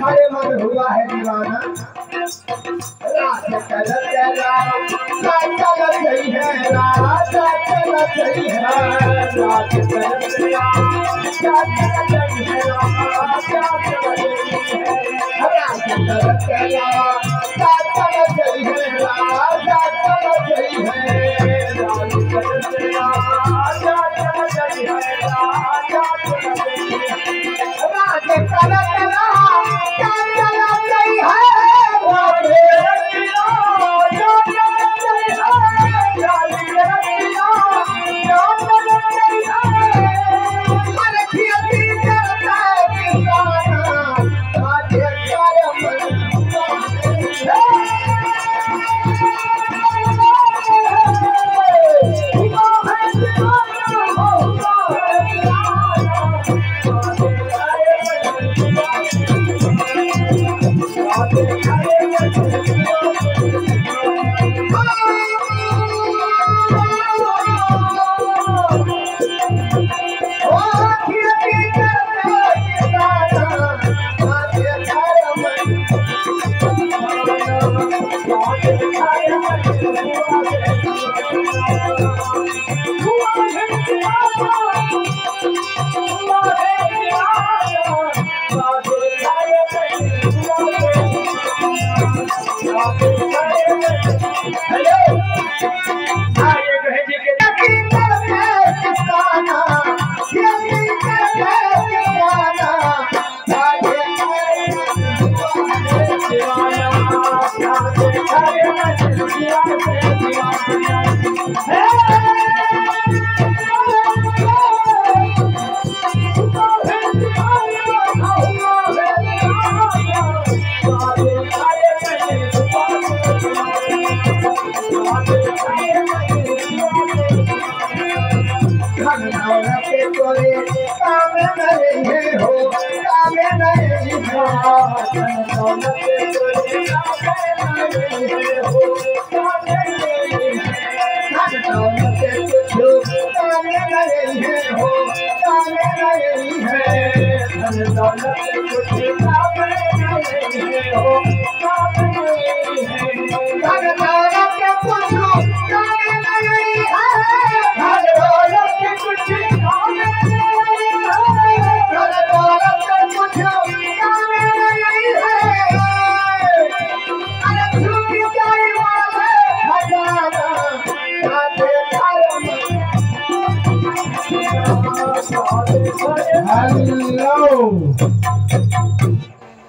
खाए मन हुआ है दीवाना रात चल चला चल गई है रात चल गई है रात चल चला चल गई है रात चल गई है रात चल चला चल गई है रात चल गई है रात चल चला चल गई है रात चल गई है रात चल चला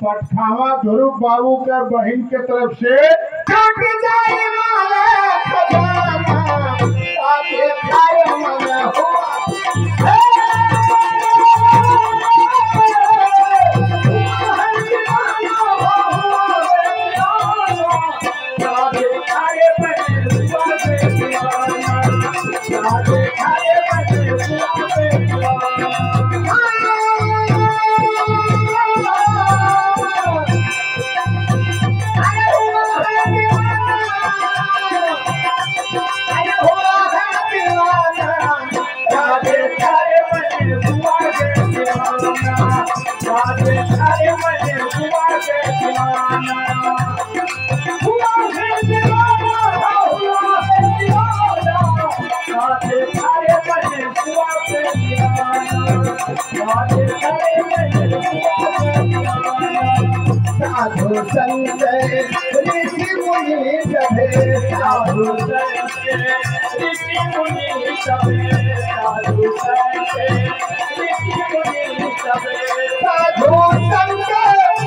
पटखावा ध्रुव बाबू के बहन के तरफ से साधु संत ऋषि मुनि सभे साधु संत ऋषि मुनि सभे साधु संत ऋषि मुनि सभे साधु संत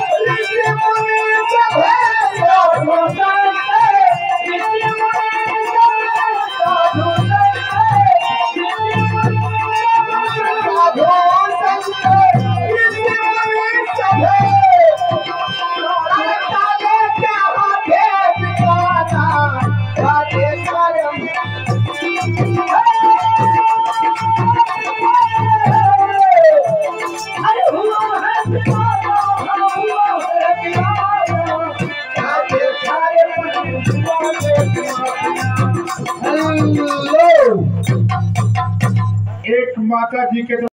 ऋषि मुनि सभे साधु संत ऋषि मुनि सभे साधु संत ऋषि मुनि सभे साधु संत हेलो, एक माता जी के